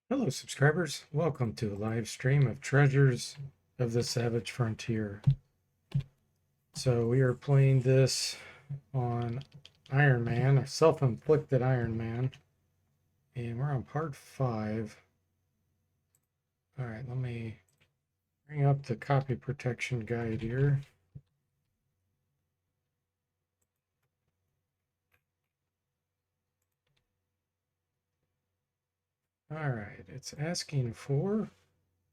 Hello, subscribers. Welcome to a live stream of Treasures of the Savage Frontier. So we are playing this on Iron Man, a self-inflicted Iron Man. And we're on part 5. All right, let me bring up the copy protection guide here. All right, it's asking for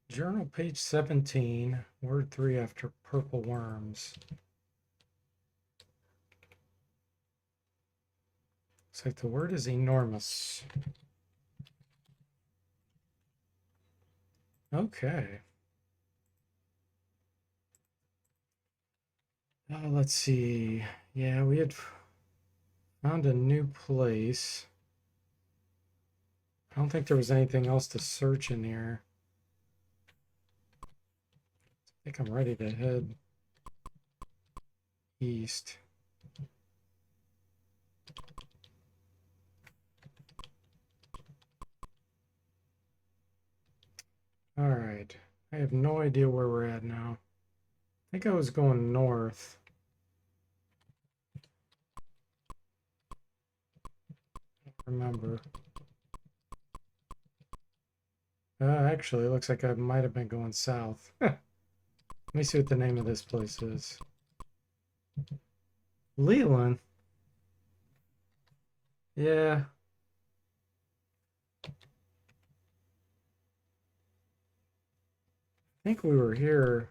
journal page 17, word 3 after purple worms. Looks like the word is enormous. Okay. Let's see. Yeah, we had found a new place. I don't think there was anything else to search in here. I think I'm ready to head east. All right. I have no idea where we're at now. I think I was going north. I don't remember. Actually, it looks like I might have been going south. Let me see what the name of this place is. Leland? Yeah. I think we were here.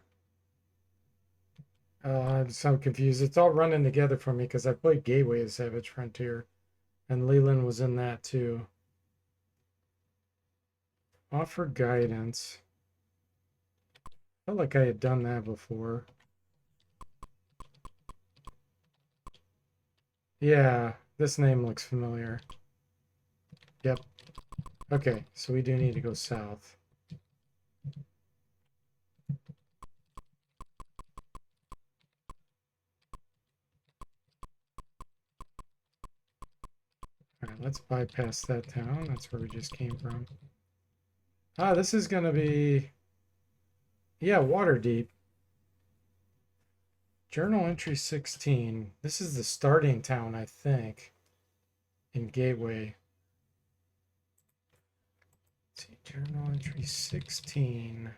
I'm so confused. It's all running together for me because I played Gateway of Savage Frontier. And Leland was in that too. Offer guidance. Felt like I had done that before. Yeah, this name looks familiar. Yep. Okay, so we do need to go south. All right, let's bypass that town. That's where we just came from. Ah, this is going to be... Yeah, Waterdeep. Journal entry 16. This is the starting town, I think, in Gateway. Let's see, journal entry 16.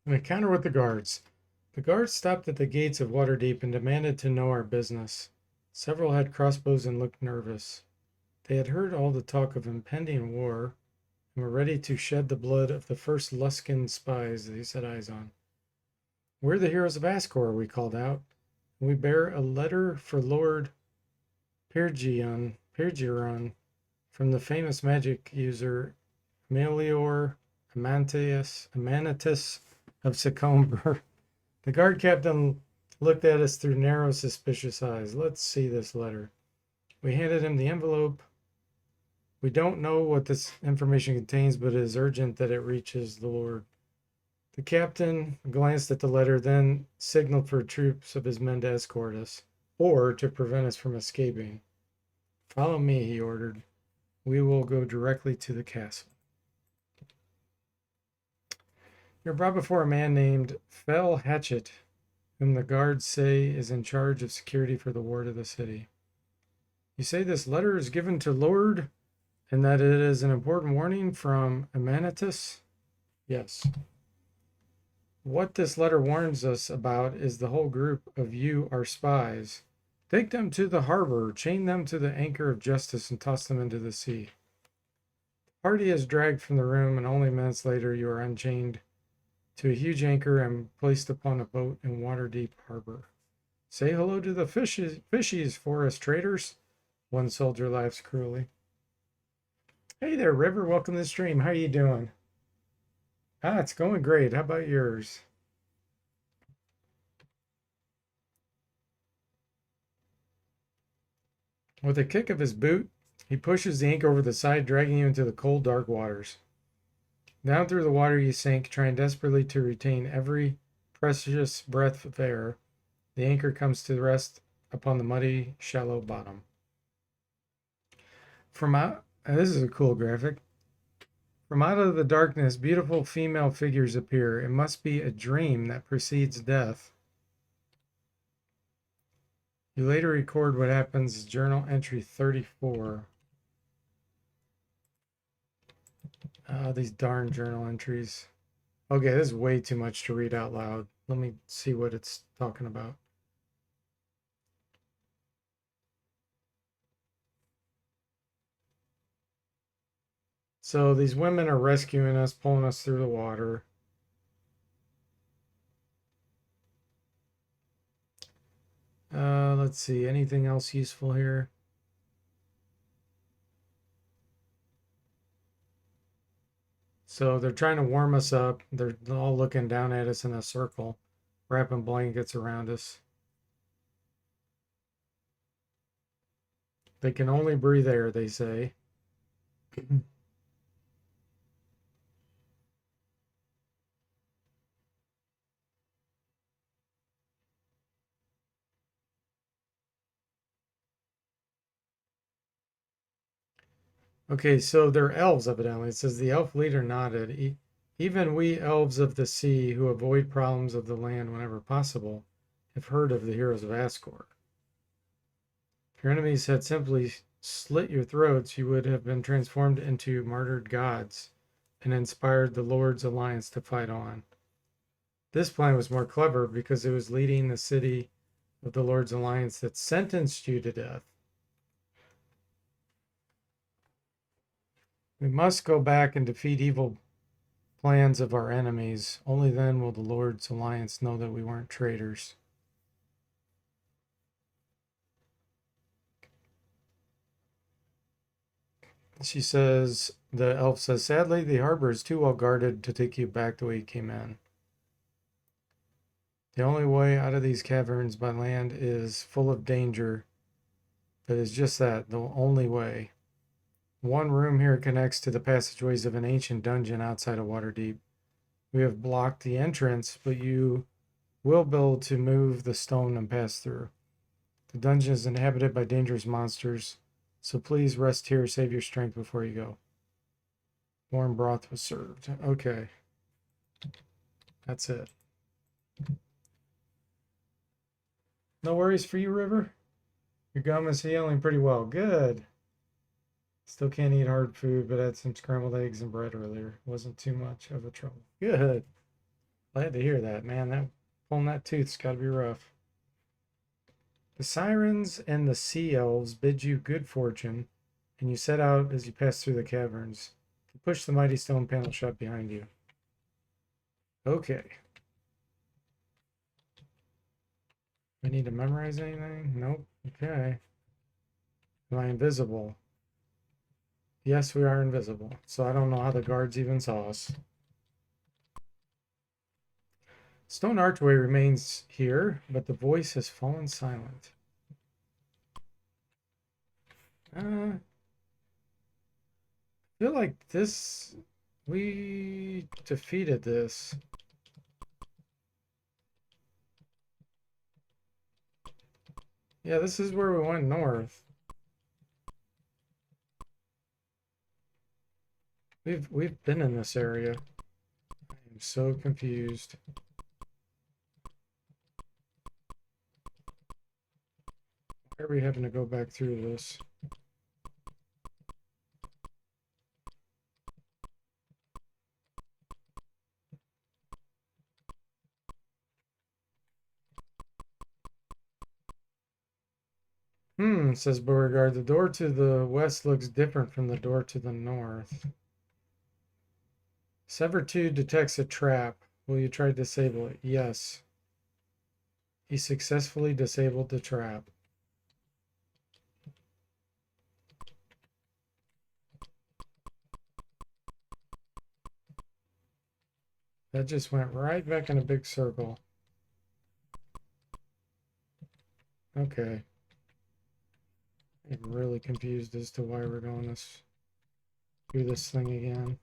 An encounter with the guards. The guards stopped at the gates of Waterdeep and demanded to know our business. Several had crossbows and looked nervous. They had heard all the talk of impending war and were ready to shed the blood of the first Luskan spies they set eyes on. "We're the heroes of Ascor," we called out. "We bear a letter for Lord Pergeron from from the famous magic user Melior Amanitus of Sycomber. The guard captain looked at us through narrow, suspicious eyes. Let's see this letter. We handed him the envelope. We don't know what this information contains, but it is urgent that it reaches the Lord. The captain glanced at the letter, then signaled for troops of his men to escort us, or to prevent us from escaping. Follow me, he ordered. We will go directly to the castle. You're brought before a man named Fell Hatchet, whom the guards say is in charge of security for the ward of the city. You say this letter is given to Lord, and that it is an important warning from Amanitus? Yes. What this letter warns us about is the whole group of you are spies. Take them to the harbor, chain them to the anchor of justice, and toss them into the sea. The party is dragged from the room, and only minutes later you are unchained to a huge anchor and placed upon a boat in Waterdeep Harbor. Say hello to the fishies for us, traitors. One soldier laughs cruelly. Hey there, River. Welcome to the stream. How are you doing? It's going great. How about yours? With a kick of his boot, he pushes the anchor over the side, dragging you into the cold, dark waters. Down through the water you sink, trying desperately to retain every precious breath of air. The anchor comes to rest upon the muddy, shallow bottom. This is a cool graphic. From out of the darkness, beautiful female figures appear. It must be a dream that precedes death. You later record what happens, journal entry 34. These darn journal entries. Okay, this is way too much to read out loud. Let me see what it's talking about. So these women are rescuing us, pulling us through the water. Let's see, anything else useful here? So they're trying to warm us up. They're all looking down at us in a circle, wrapping blankets around us. They can only breathe air, they say. Okay, so they're elves, evidently. It says the elf leader nodded. Even we elves of the sea who avoid problems of the land whenever possible have heard of the heroes of Asgore. If your enemies had simply slit your throats, you would have been transformed into martyred gods and inspired the Lord's Alliance to fight on. This plan was more clever because it was leading the city of the Lord's Alliance that sentenced you to death. We must go back and defeat evil plans of our enemies. Only then will the Lord's Alliance know that we weren't traitors. She says, the elf says, sadly, the harbor is too well guarded to take you back the way you came in. The only way out of these caverns by land is full of danger, but it's just that, the only way. One room here connects to the passageways of an ancient dungeon outside of Waterdeep. We have blocked the entrance, but you will be able to move the stone and pass through. The dungeon is inhabited by dangerous monsters, so please rest here, save your strength before you go. Warm broth was served. Okay. That's it. No worries for you, River? Your gum is healing pretty well. Good. Still can't eat hard food, but had some scrambled eggs and bread earlier. Wasn't too much of a trouble. Good. Glad to hear that, man. Pulling that tooth's got to be rough. The sirens and the sea elves bid you good fortune, and you set out as you pass through the caverns to push the mighty stone panel shut behind you. Okay. I need to memorize anything? Nope. Okay. Am I invisible? Yes, we are invisible, so I don't know how the guards even saw us. Stone archway remains here, but the voice has fallen silent. I feel like this, we defeated this. Yeah, this is where we went north. We've been in this area. I'm so confused. Why are we having to go back through this? Says Beauregard. The door to the west looks different from the door to the north. Sever 2 detects a trap. Will you try to disable it? Yes. He successfully disabled the trap. That just went right back in a big circle. Okay. I'm really confused as to why we're going through this thing again.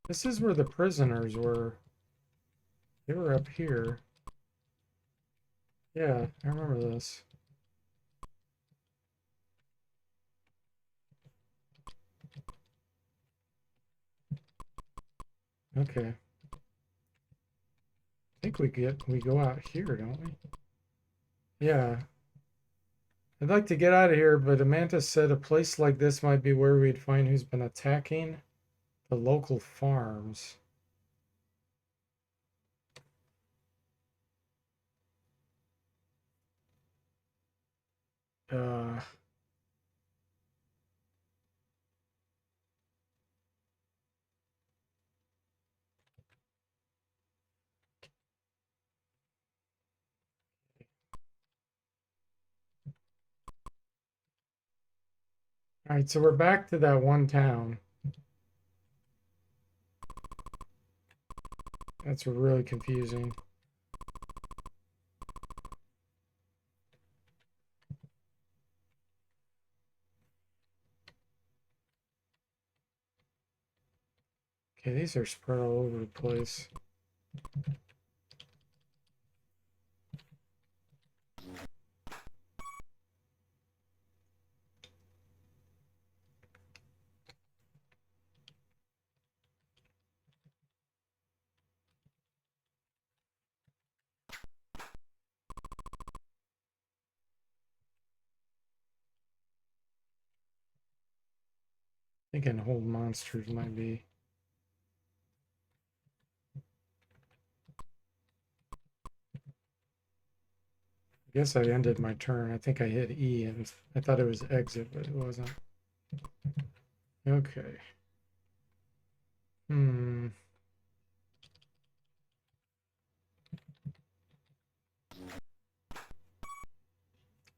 This is where the prisoners were. They were up here. Yeah, I remember this. Okay. I think we go out here, don't we? Yeah. I'd like to get out of here, but Amanda said a place like this might be where we'd find who's been attacking the local farms. Uh, all right, so we're back to that one town. That's really confusing. Okay, these are spread all over the place. Thinking hold monsters might be. I guess I ended my turn. I think I hit E and I thought it was exit, but it wasn't. Okay. Hmm.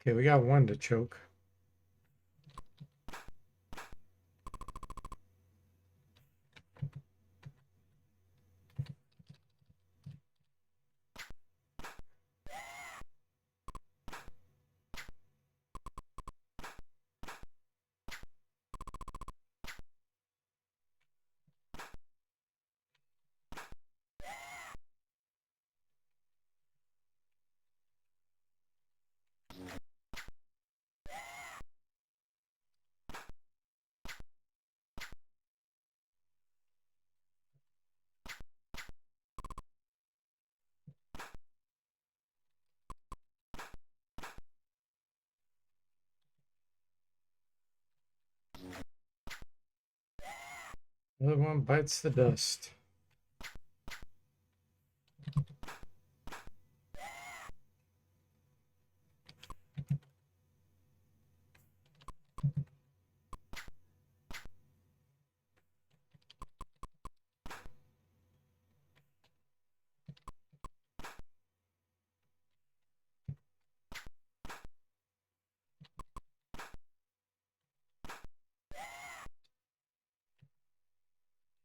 Okay, we got one to choke. The other one bites the dust.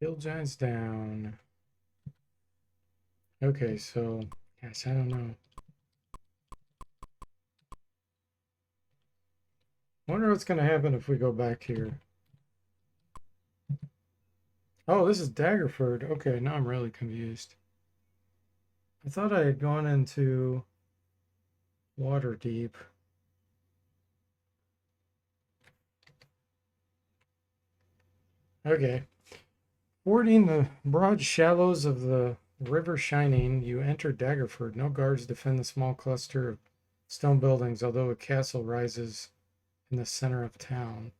Hill giants down. Okay, so gosh, I don't know. Wonder what's gonna happen if we go back here. Oh, this is Daggerford. Okay, now I'm really confused. I thought I had gone into Waterdeep. Okay. Fording the broad shallows of the River Shining, you enter Daggerford. No guards defend the small cluster of stone buildings, although a castle rises in the center of town.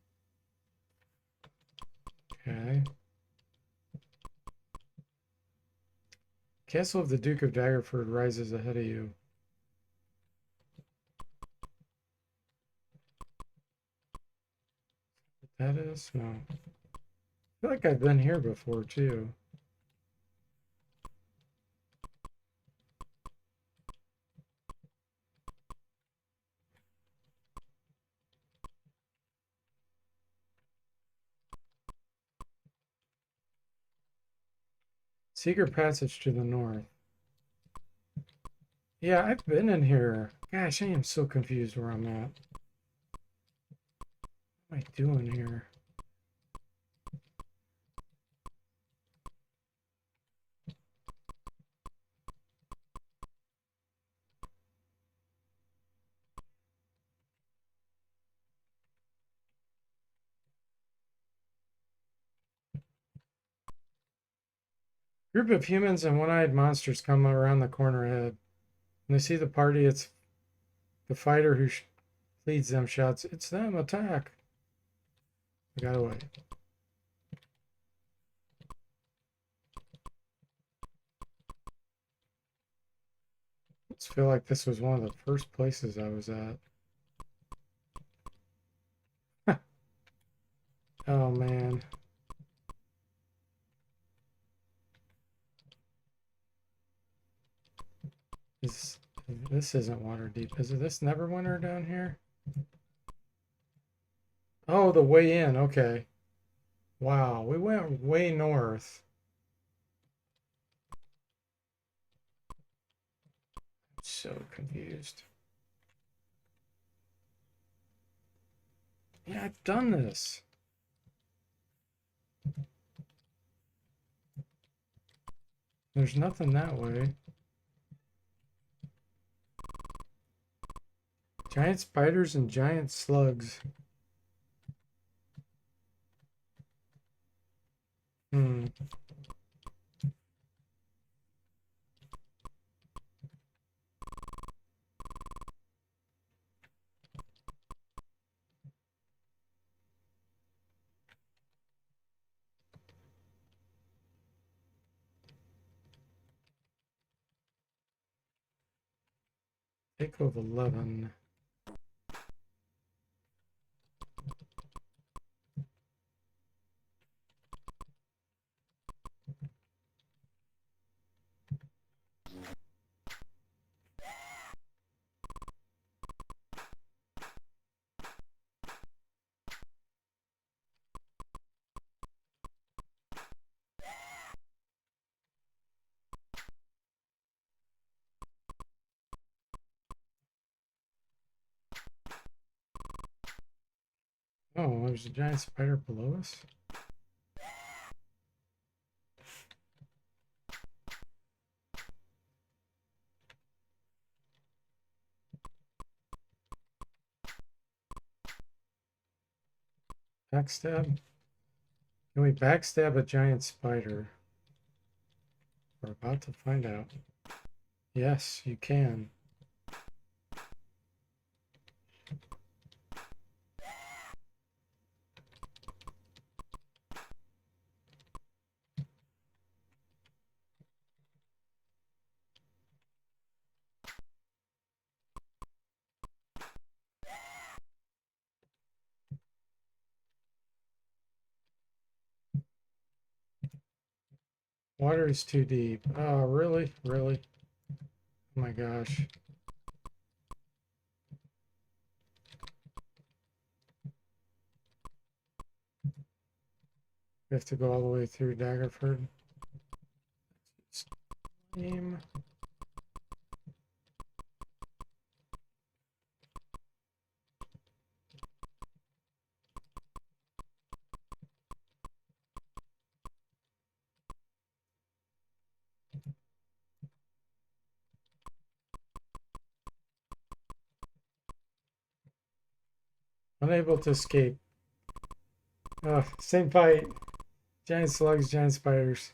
Okay. Castle of the Duke of Daggerford rises ahead of you. That is? No. I feel like I've been here before, too. Secret passage to the north. Yeah, I've been in here. Gosh, I am so confused where I'm at. What am I doing here? Group of humans and one-eyed monsters come around the corner ahead. When they see the party, it's the fighter who leads them shouts, "It's them, attack!" I got away. I just feel like this was one of the first places I was at. Oh man. This, this isn't Waterdeep. Is it this Neverwinter down here? Oh, the way in. Okay. Wow, we went way north. So confused. Yeah, I've done this. There's nothing that way. Giant spiders and giant slugs. Hmm. Take of 11. Oh, there's a giant spider below us. Backstab? Can we backstab a giant spider? We're about to find out. Yes, you can. Water is too deep. Oh, really? Really? Oh my gosh. We have to go all the way through Daggerford. Name. Unable to escape. Oh, same fight. Giant slugs, giant spiders.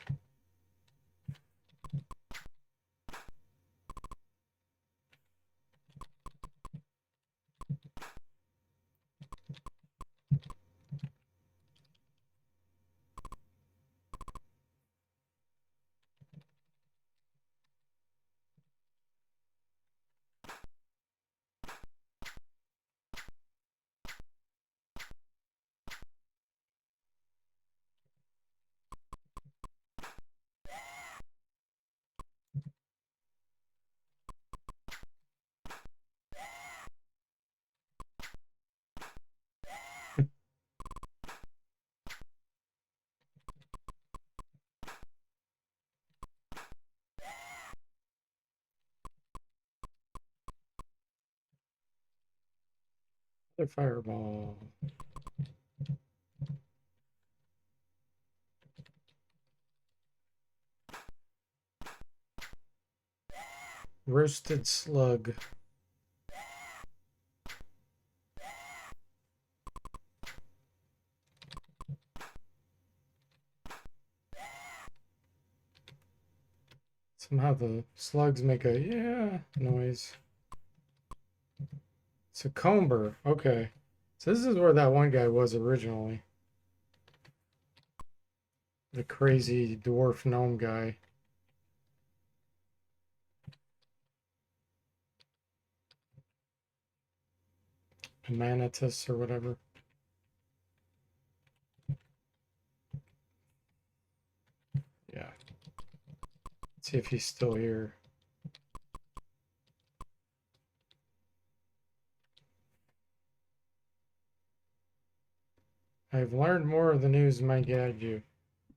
Another fireball. Roasted slug. Somehow the slugs make a yeah noise. It's a comber. Okay. So this is where that one guy was originally. The crazy dwarf gnome guy. A Manatus or whatever. Yeah. Let's see if he's still here. I've learned more of the news might guide you.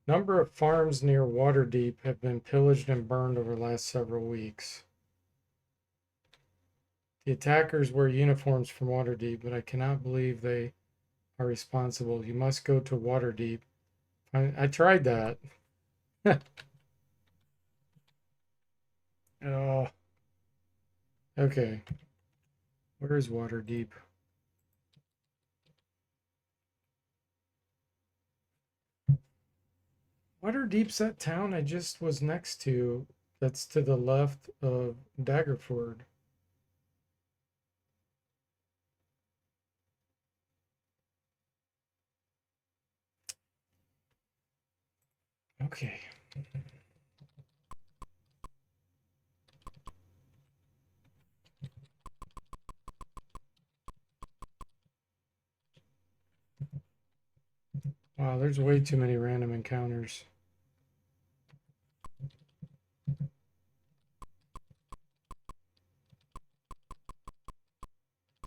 Number of farms near Waterdeep have been pillaged and burned over the last several weeks. The attackers wear uniforms from Waterdeep, but I cannot believe they are responsible. You must go to Waterdeep. I tried that. Oh, okay. Where is Waterdeep? Waterdeep's that town I just was next to. That's to the left of Daggerford. Okay. Wow, there's way too many random encounters.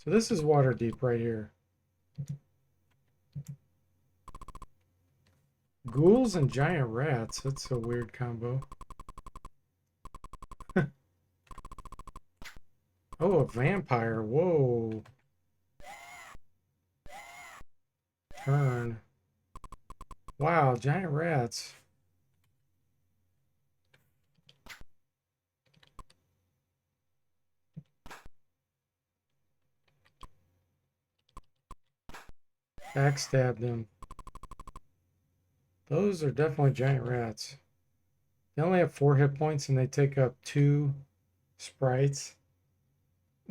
So this is Waterdeep right here. Ghouls and giant rats. That's a weird combo. Oh, a vampire. Whoa. Turn. Wow, giant rats. Backstabbed them. Those are definitely giant rats. They only have 4 hit points and they take up 2 sprites.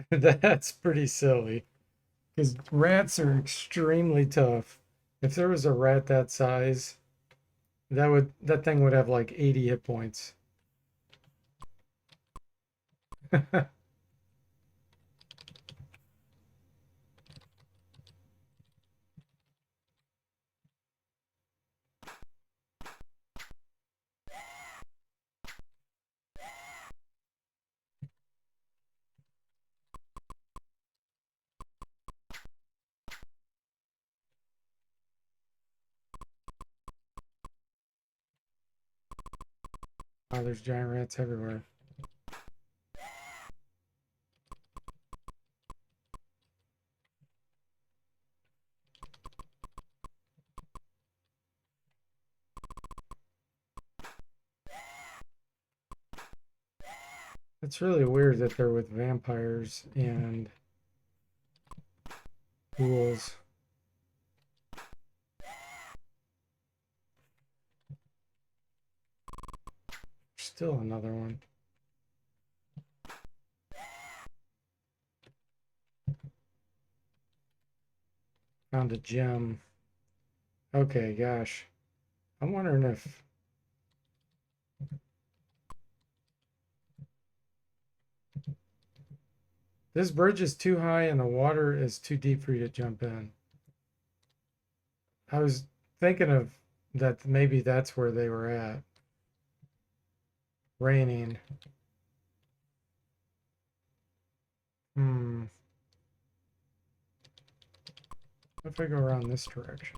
That's pretty silly. Because rats are extremely tough. If there was a rat that size, that thing would have like 80 hit points. Wow, there's giant rats everywhere. It's really weird that they're with vampires and ghouls. Still another one. Found a gem. Okay, gosh. I'm wondering if this bridge is too high and the water is too deep for you to jump in. I was thinking of that maybe that's where they were at. Raining. Hmm. What if I go around this direction?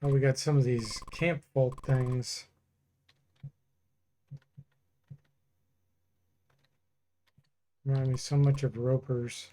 Oh, we got some of these camp vault things. Remind me so much of ropers.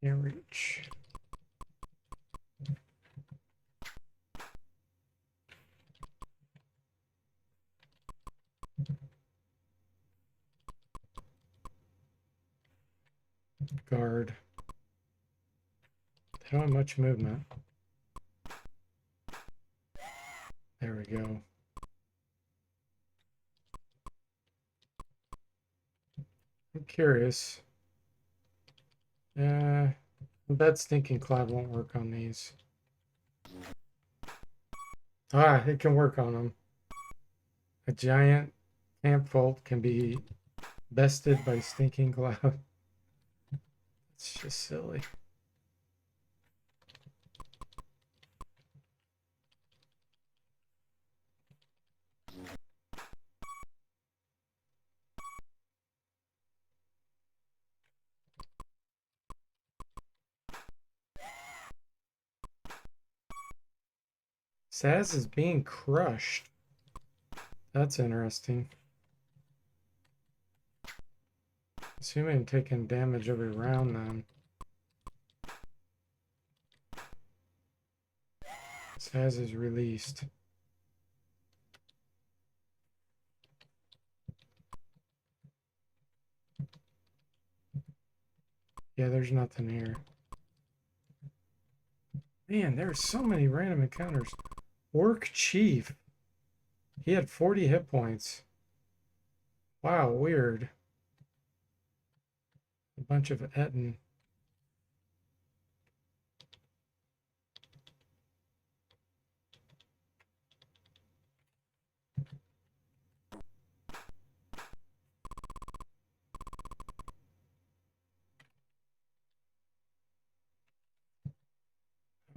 Can't reach. Guard. They don't have much movement. There we go. I'm curious. I bet Stinking Cloud won't work on these. Ah, it can work on them. A giant camp vault can be bested by Stinking Cloud. It's just silly. Saz is being crushed. That's interesting. Assuming I'm taking damage every round then. Saz is released. Yeah, there's nothing here. Man, there's so many random encounters. Orc Chief. He had 40 hit points. Wow, weird. A bunch of Etten.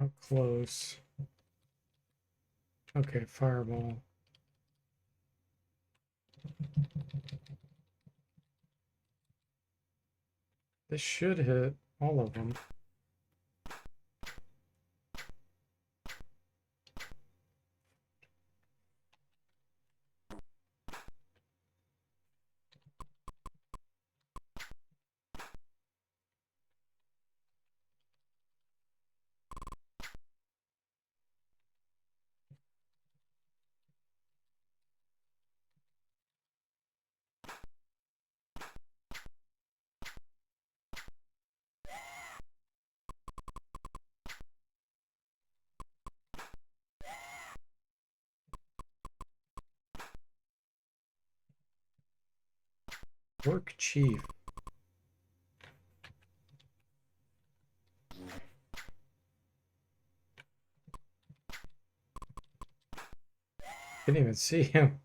How close? Okay, fireball. This should hit all of them. Work chief. Didn't even see him.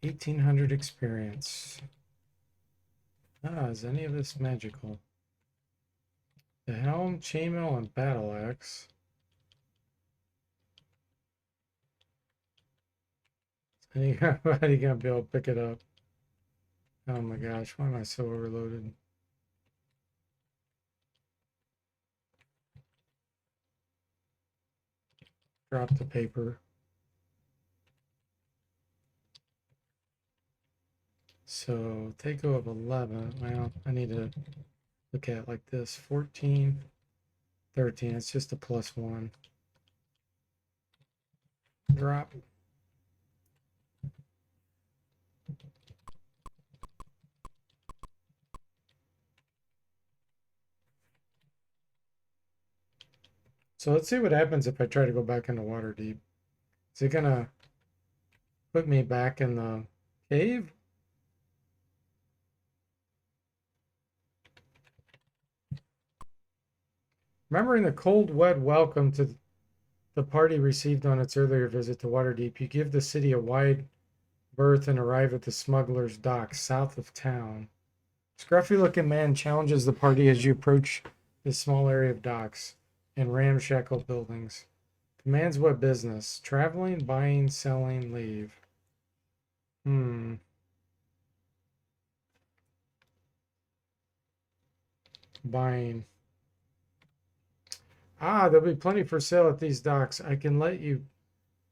1800 experience. Ah, is any of this magical? The helm, chainmail, and battle axe. Anybody gonna be able to pick it up? Oh my gosh, why am I so overloaded? Drop the paper. So Takeo of 11. Well, I need to look at it like this. 14, 13. It's just a +1. Drop. So let's see what happens if I try to go back into Waterdeep. Is it gonna put me back in the cave? Remembering the cold, wet welcome to the party received on its earlier visit to Waterdeep, you give the city a wide berth and arrive at the smuggler's dock south of town. Scruffy looking man challenges the party as you approach this small area of docks and ramshackle buildings. The man's what business? Traveling, buying, selling, leave. Buying. Ah, there'll be plenty for sale at these docks. I can let you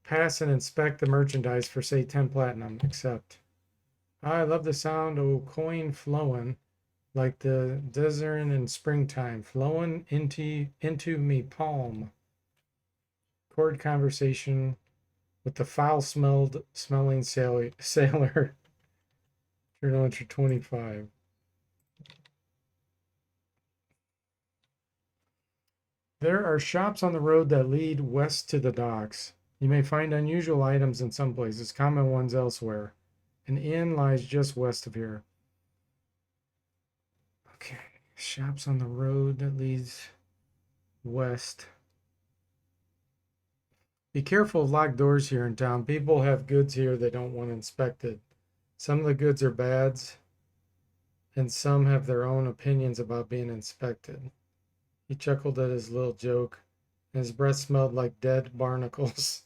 pass and inspect the merchandise for, say, 10 platinum. Accept. I love the sound of coin flowing like the desert in springtime, flowing into me palm. Chord conversation with the smelling sailor. Journal entry 25. There are shops on the road that lead west to the docks. You may find unusual items in some places, common ones elsewhere. An inn lies just west of here. Okay, shops on the road that leads west. Be careful of locked doors here in town. People have goods here they don't want inspected. Some of the goods are bads, and some have their own opinions about being inspected. He chuckled at his little joke, and his breath smelled like dead barnacles.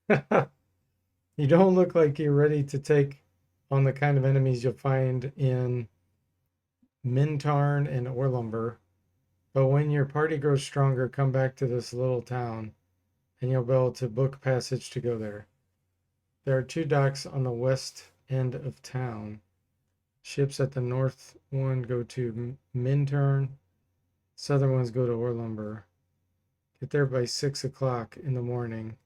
You don't look like you're ready to take on the kind of enemies you'll find in Mintarn and Orlumber. But when your party grows stronger, come back to this little town, and you'll be able to book passage to go there. There are 2 docks on the west end of town. Ships at the north one go to Minturn, southern ones go to Orlumber. Get there by 6 o'clock in the morning.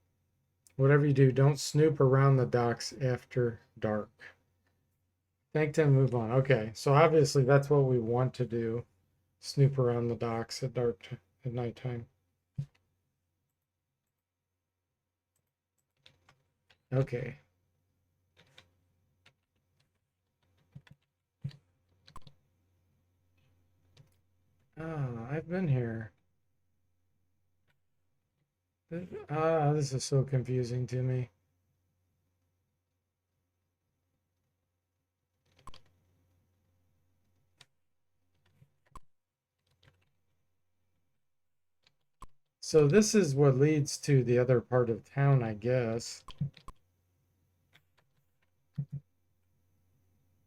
Whatever you do, don't snoop around the docks after dark. Thank them, move on. Okay, so obviously that's what we want to do. Snoop around the docks at dark at nighttime. Okay. Ah, I've been here. This is so confusing to me. So this is what leads to the other part of town, I guess.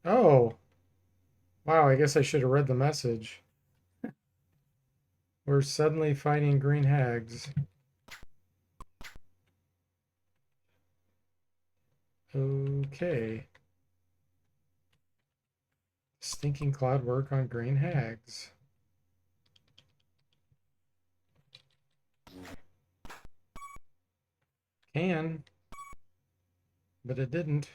Oh, wow, I guess I should have read the message. We're suddenly fighting green hags. Okay. Stinking cloud work on green hags. Can, but it didn't.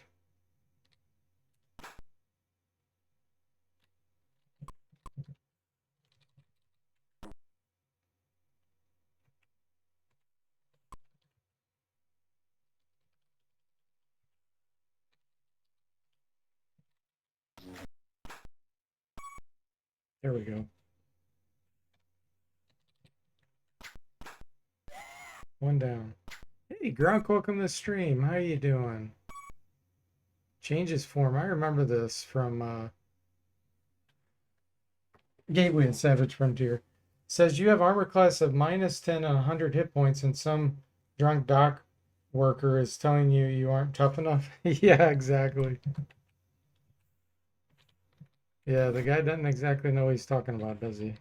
There we go. One down. Hey, Grunk, welcome to the stream. How you doing? Changes form. I remember this from Gateway and Savage Frontier. Says you have armor class of -10 and 100 hit points, and some drunk dock worker is telling you you aren't tough enough. Yeah, exactly. Yeah, the guy doesn't exactly know what he's talking about, does he?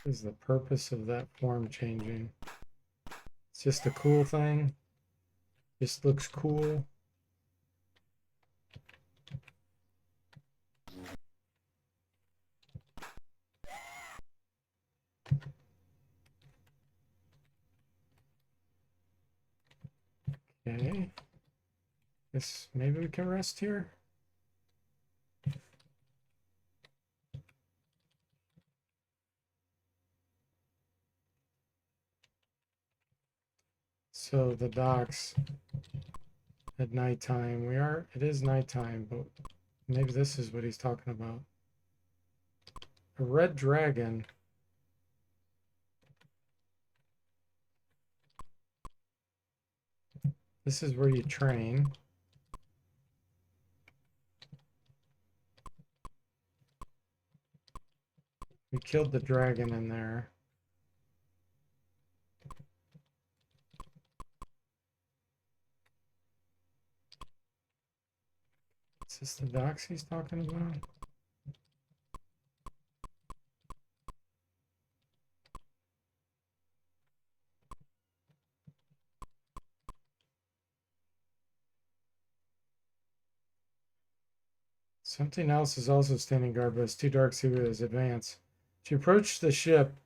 What is the purpose of that form changing? It's just a cool thing. Just looks cool. Okay. Guess maybe we can rest here. So the docks at nighttime. It is nighttime, but maybe this is what he's talking about. A red dragon. This is where you train. We killed the dragon in there. Is this the docks he's talking about? Something else is also standing guard, but it's too dark to see with his advance. She approached the ship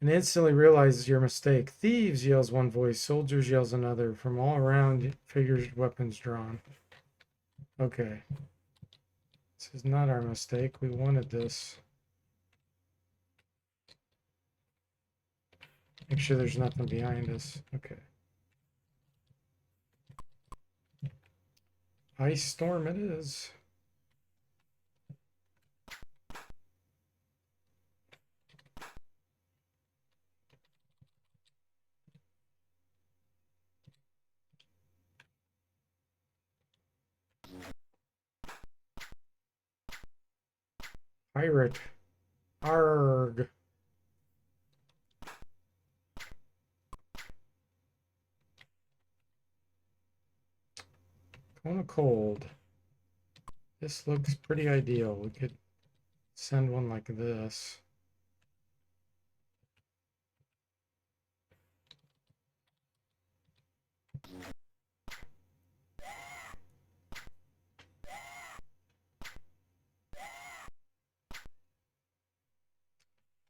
and instantly realizes your mistake. Thieves, yells one voice. Soldiers, yells another. From all around, figures, weapons drawn. Okay. This is not our mistake. We wanted this. Make sure there's nothing behind us. Okay. Ice storm it is. Pirate. Arg. Cone of cold. This looks pretty ideal. We could send one like this.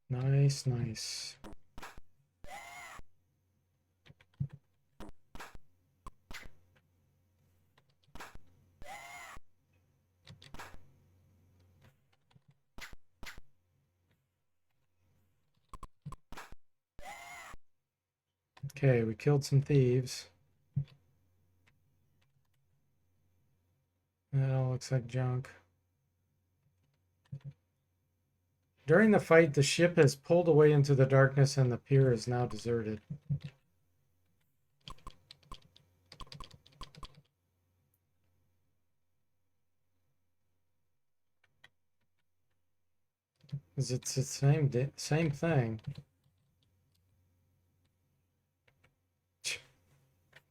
Nice, nice. Okay, we killed some thieves. That all looks like junk. During the fight, the ship has pulled away into the darkness and the pier is now deserted. It's the same thing.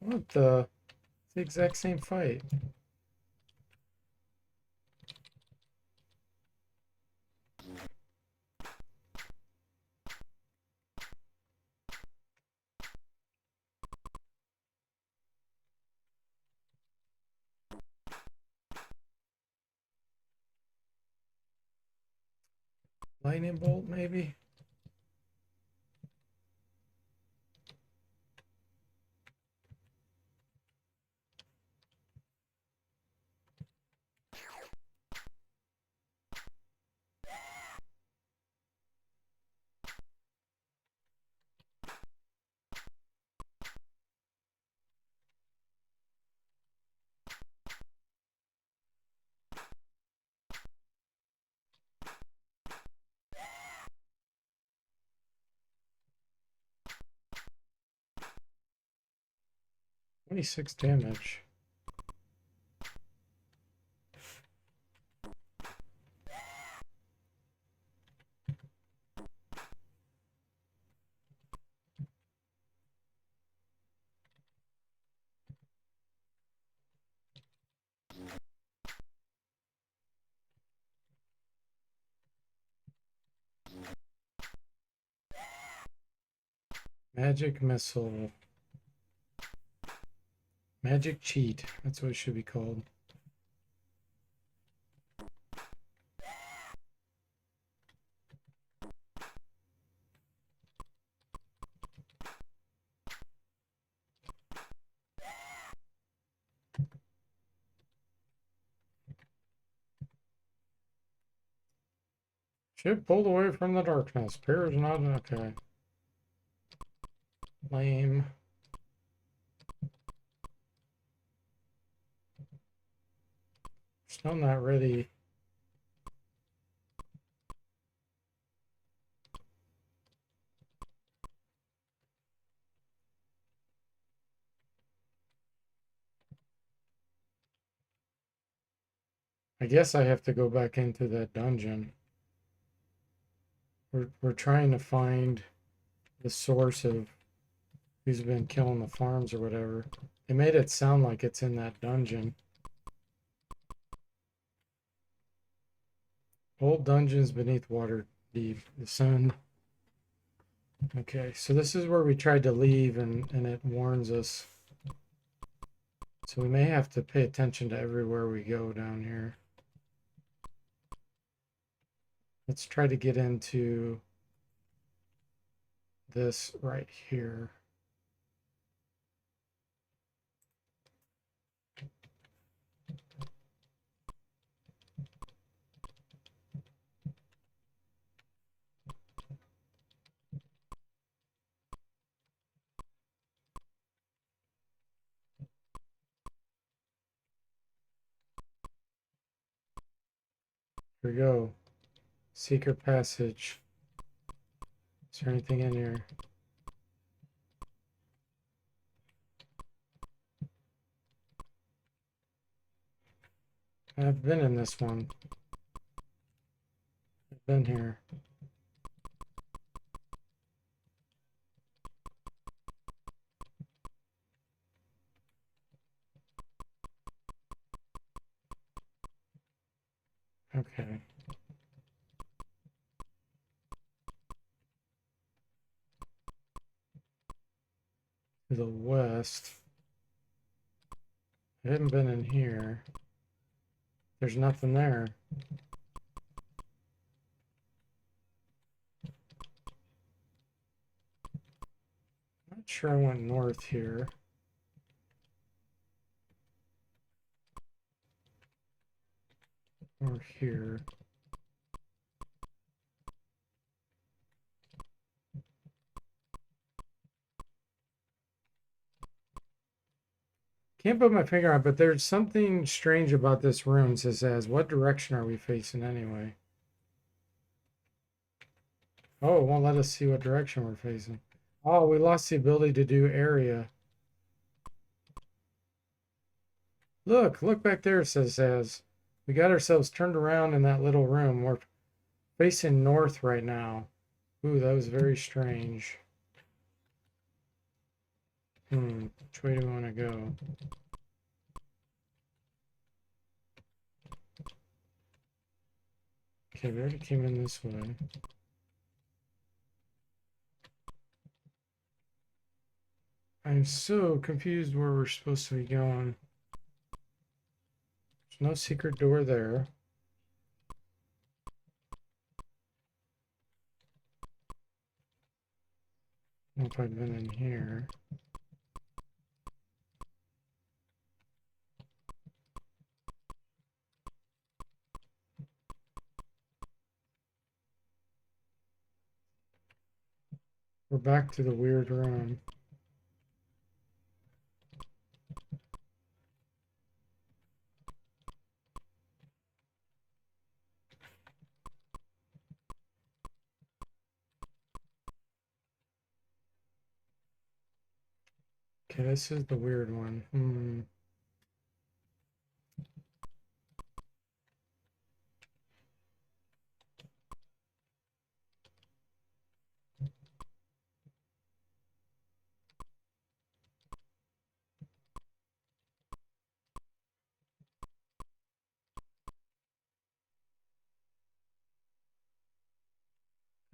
What the? It's the exact same fight. Lightning bolt, maybe? 26 damage. Magic missile. Magic cheat. That's what it should be called. Ship pulled away from the darkness. Pairs not okay. Lame. Still not ready. I guess I have to go back into that dungeon. We're trying to find the source of who's been killing the farms or whatever. They made it sound like it's in that dungeon. Old dungeons beneath water deep. The sun. Okay, so this is where we tried to leave and it warns us. So we may have to pay attention to everywhere we go down here. Let's try to get into this right here. Here we go. Secret passage. Is there anything in here? I've been in this one. I've been here. Okay. To the west. I haven't been in here. There's nothing there. Not sure I went north here. Or here. Can't put my finger on it, but there's something strange about this room. It says, what direction are we facing anyway? Oh, it won't let us see what direction we're facing. Oh, we lost the ability to do area. Look back there, it says, we got ourselves turned around in that little room. We're facing north right now. Ooh, that was very strange. Which way do we want to go? Okay, we already came in this way. I'm so confused where we're supposed to be going. There's no secret door there. I don't know if I've been in here. We're back to the weird room. Okay, this is the weird one.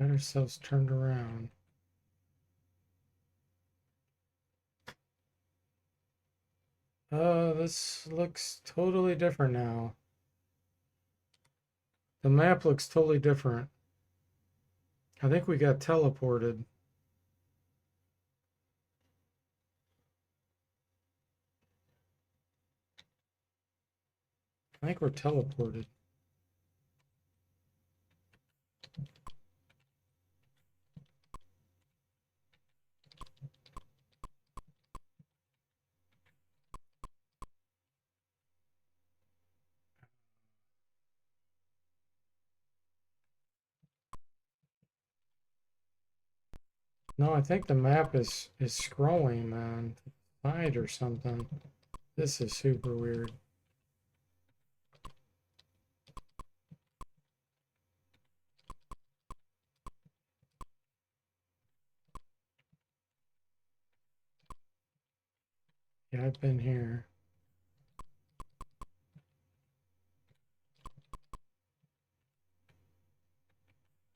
Got ourselves turned around. This looks totally different now. The map looks totally different. I think we got teleported. I think we're teleported. No, I think the map is scrolling, man. Side or something. This is super weird. Yeah, I've been here.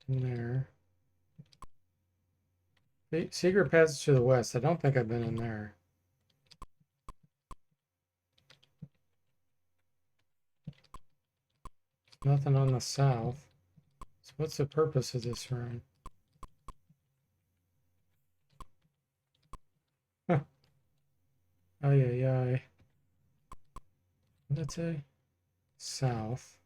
In there. Secret passage to the west. I don't think I've been in there. Nothing on the south. So what's the purpose of this room? Huh. Oh yeah. What did it say? South.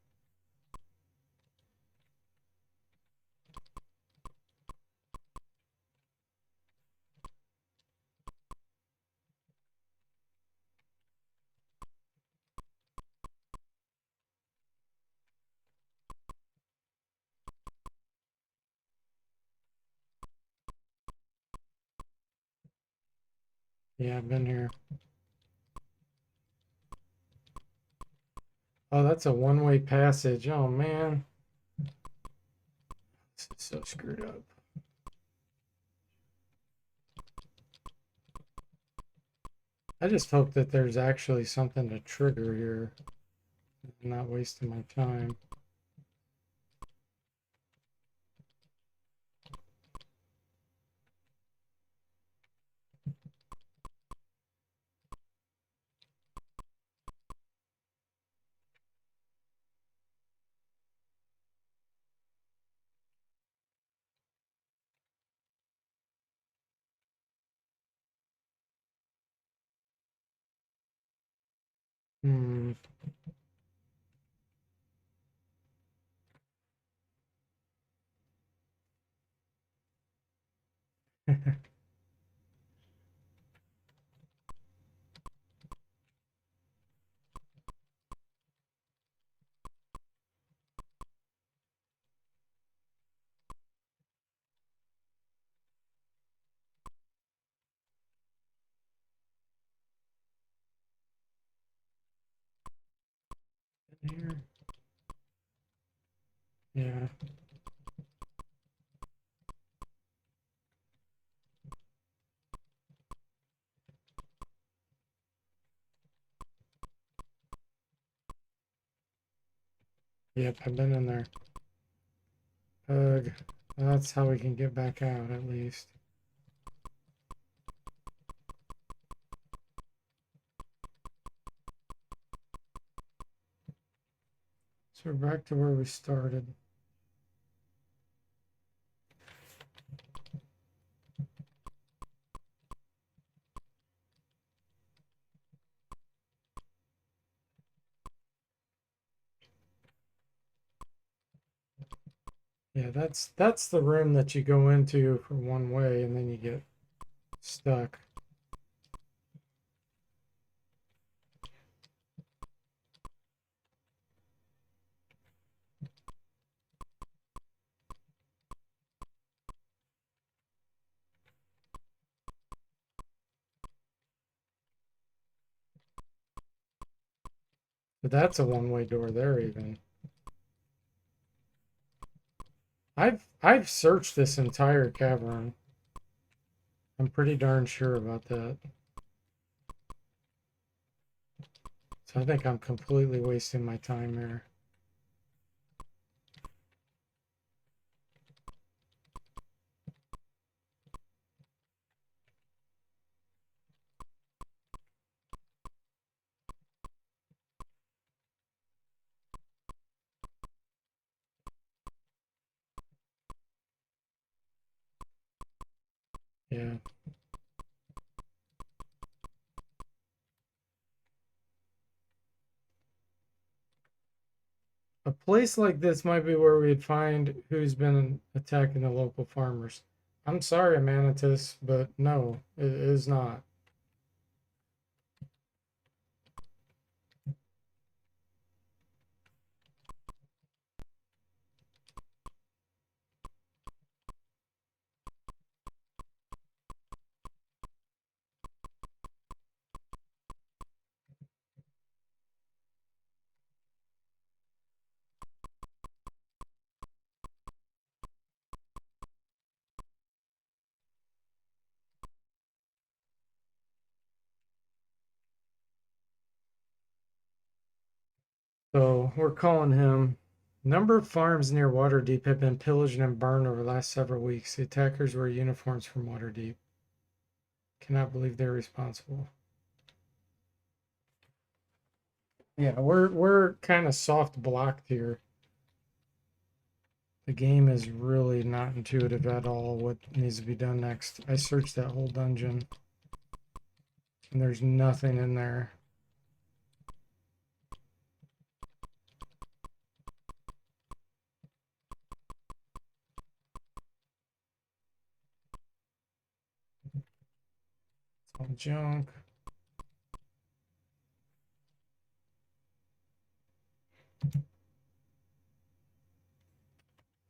Yeah, I've been here. Oh, that's a one-way passage. Oh man. This is so screwed up. I just hope that there's actually something to trigger here. I'm not wasting my time. Hmm. Here. Yeah. Yep, I've been in there. Ugh. That's how we can get back out, at least. So we're back to where we started. Yeah, that's the room that you go into for one way and then you get stuck. But that's a one-way door there even. I've searched this entire cavern. I'm pretty darn sure about that. So I think I'm completely wasting my time here. Yeah. A place like this might be where we'd find who's been attacking the local farmers. I'm sorry, Manatus, but no, it is not. So we're calling him. Number of farms near Waterdeep have been pillaged and burned over the last several weeks. The attackers wear uniforms from Waterdeep. Cannot believe they're responsible. Yeah, we're kind of soft blocked here. The game is really not intuitive at all what needs to be done next. I searched that whole dungeon and there's nothing in there. It's all junk.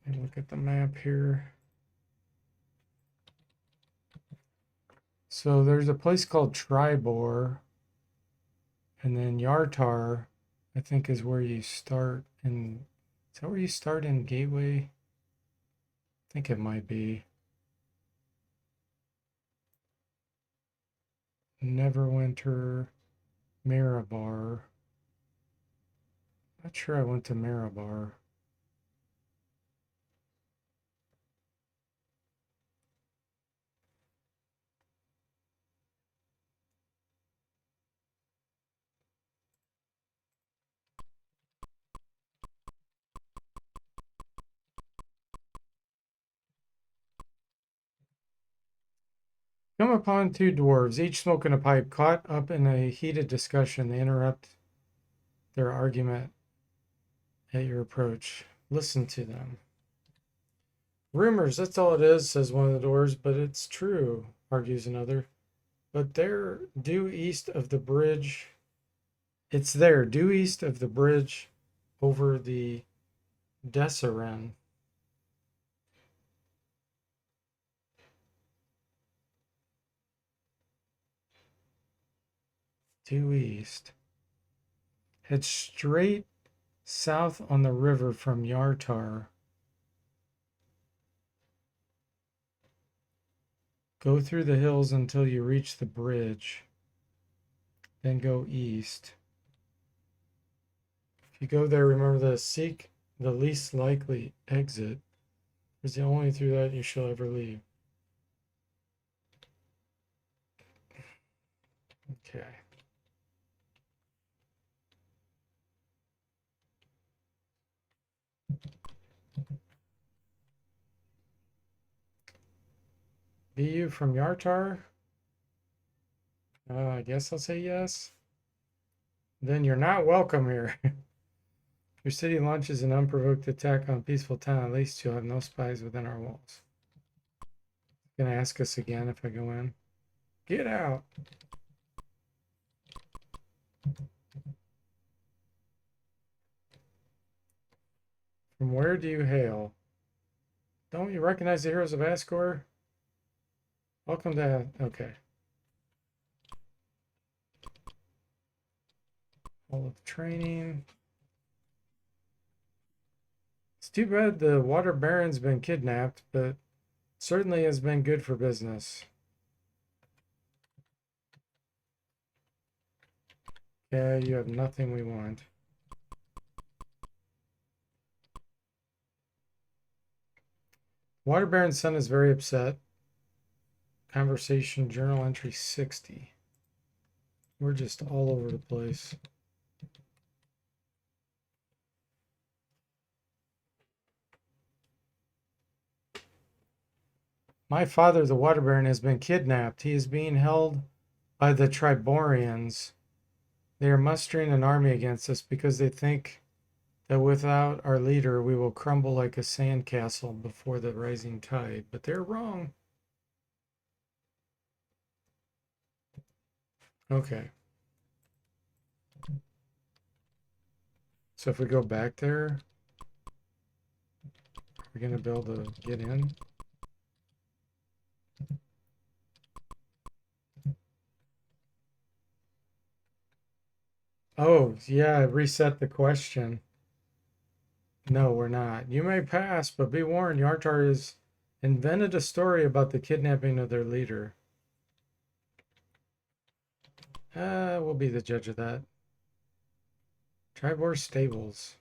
And look at the map here. So there's a place called Tribor, and then Yartar, I think, is where you start in. Is that where you start in Gateway? I think it might be. Neverwinter, Mirabar. Not sure I went to Mirabar. Come upon two dwarves, each smoking a pipe, caught up in a heated discussion. They interrupt their argument at your approach. Listen to them. Rumors, that's all it is, says one of the dwarves, but it's true, argues another. But there, due east of the bridge, it's there, due east of the bridge over the Deseren. Due east. Head straight south on the river from Yartar. Go through the hills until you reach the bridge. Then go east. If you go there, remember to seek the least likely exit. It's the only through that you shall ever leave. Okay. Be you from Yartar? I guess I'll say yes. Then you're not welcome here. Your city launches an unprovoked attack on a peaceful town. At least you'll have no spies within our walls. Gonna ask us again if I go in. Get out. From where do you hail? Don't you recognize the heroes of Asgore? Welcome to... Okay. All of training. It's too bad the water baron's been kidnapped, but certainly has been good for business. Yeah, you have nothing we want. Water baron's son is very upset. Conversation journal entry 60. We're just all over the place. My father, the water baron, has been kidnapped. He is being held by the Triborians. They are mustering an army against us because they think that without our leader, we will crumble like a sandcastle before the rising tide. But they're wrong. Okay. So if we go back there, we're going to be able to get in. Oh, yeah, reset the question. No, we're not. You may pass, but be warned, Yartar has invented a story about the kidnapping of their leader. We'll be the judge of that. Tribor Stables.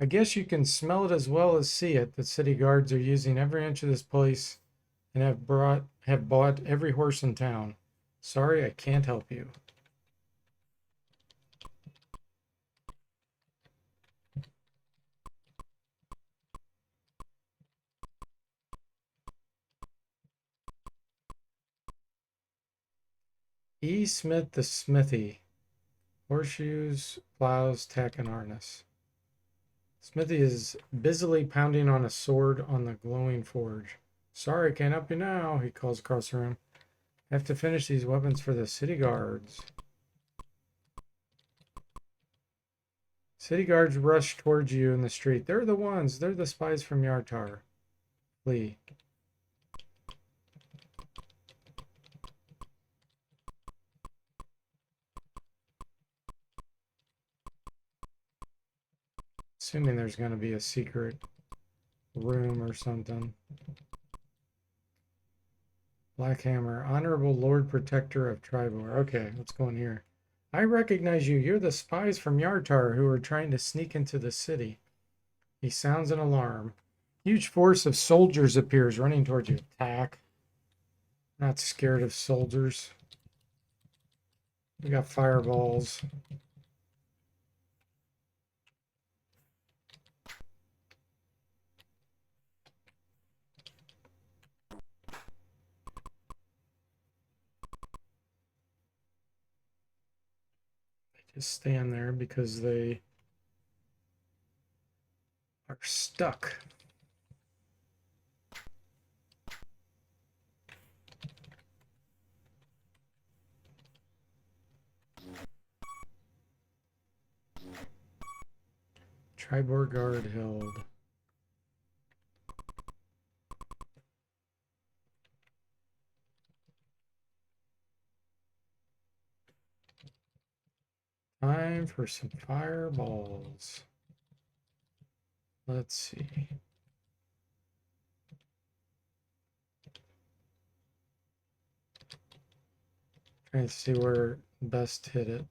I guess you can smell it as well as see it. The city guards are using every inch of this place and have bought every horse in town. Sorry, I can't help you. E. Smith the Smithy. Horseshoes, plows, tack, and harness. Smithy is busily pounding on a sword on the glowing forge. Sorry, can't help you now, he calls across the room. I have to finish these weapons for the city guards. City guards rush towards you in the street. They're the ones. They're the spies from Yartar. Flee. Assuming there's going to be a secret room or something. Black Hammer. Honorable Lord Protector of Tribor. Okay, let's go in here. I recognize you. You're the spies from Yartar who are trying to sneak into the city. He sounds an alarm. Huge force of soldiers appears running towards you. Attack. Not scared of soldiers. We got fireballs. Just stand there because they are stuck. Tribor guard held. Time for some fireballs. Let's see. Trying to see where best hit it.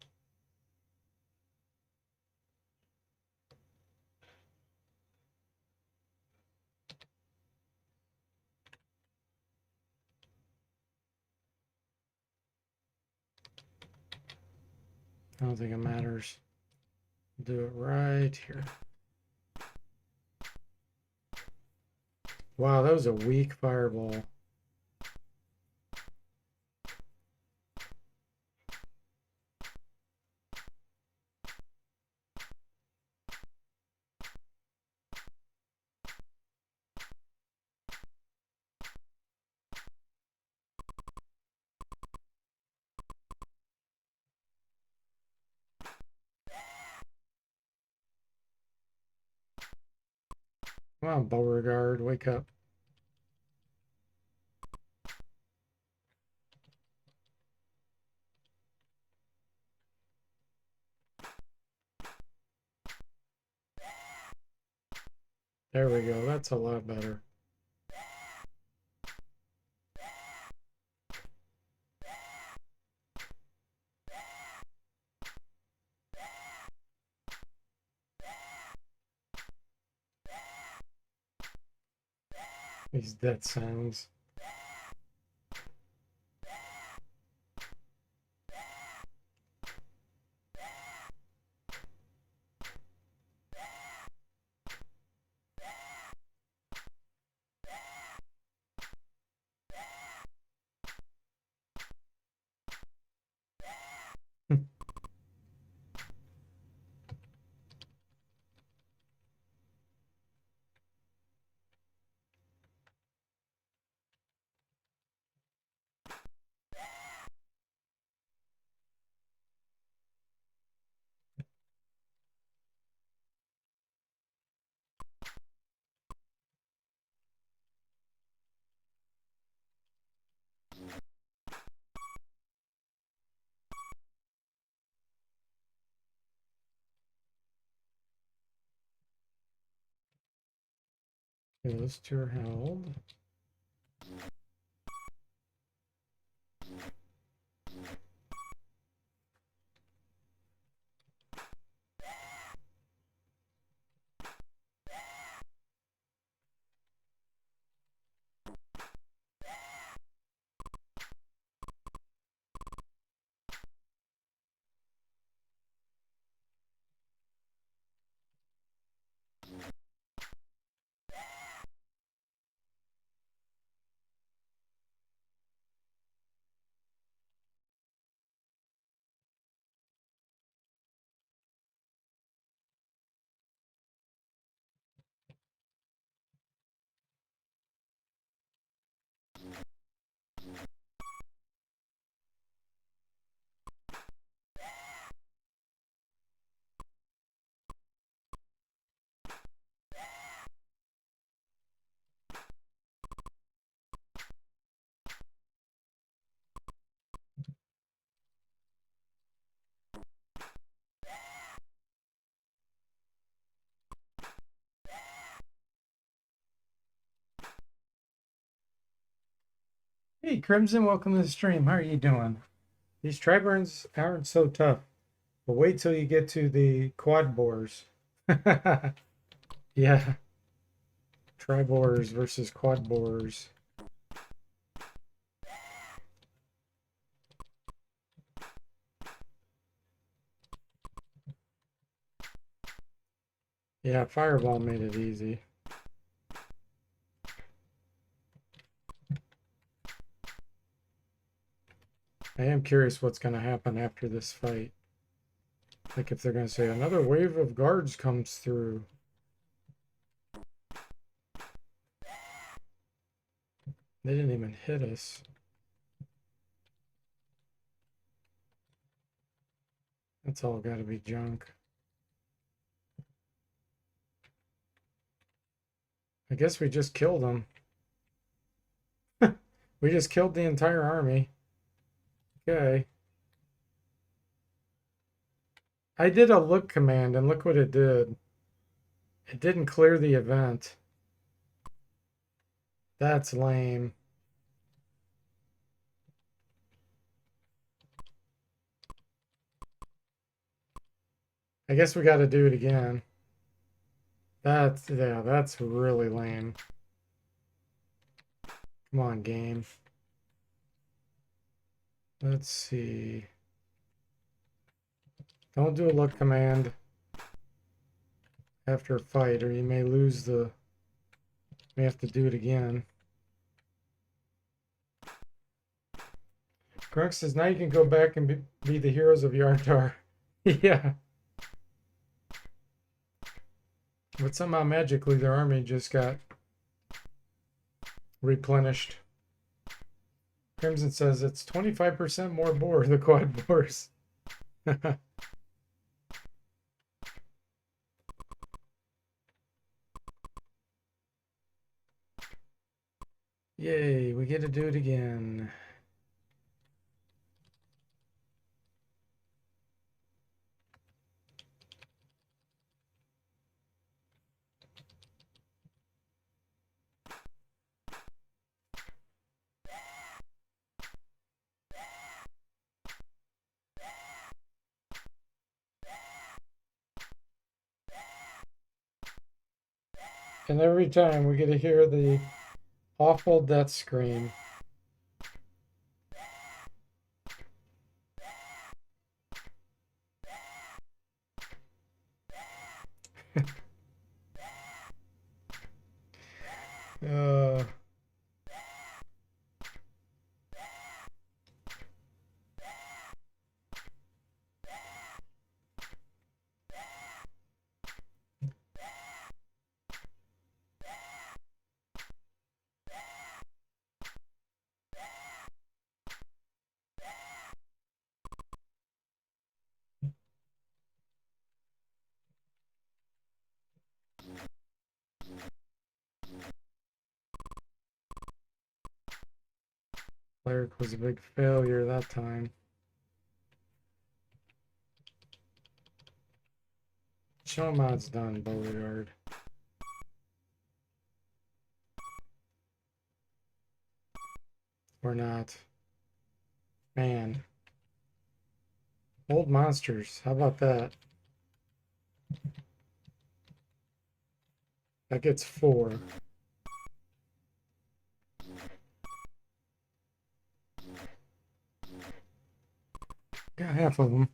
I don't think it matters. Do it right here. Wow, that was a weak fireball. Come on, Beauregard, wake up. There we go. That's a lot better. These death sounds. Okay, those two are held. Hey, Crimson, welcome to the stream. How are you doing? These triburns aren't so tough, but wait till you get to the quad boars. Yeah, tribores versus quad boars. Yeah, fireball made it easy. I am curious what's going to happen after this fight. Like if they're going to say another wave of guards comes through. They didn't even hit us. That's all got to be junk. I guess we just killed them. We just killed the entire army. Okay. I did a look command and look what it did. It didn't clear the event. That's lame. I guess we got to do it again. Yeah, that's really lame. Come on, game. Let's see. Don't do a look command after a fight, or you may lose the. May have to do it again. Grunk says now you can go back and be the heroes of Yartar. Yeah. But somehow magically their army just got replenished. Crimson says it's 25% more boar, the quad boars. Yay, we get to do it again. And every time we get to hear the awful death scream. uh, Cleric was a big failure that time. Show mod's done, Beauregard. Or not. Man. Old monsters. How about that? That gets 4. Got half of them.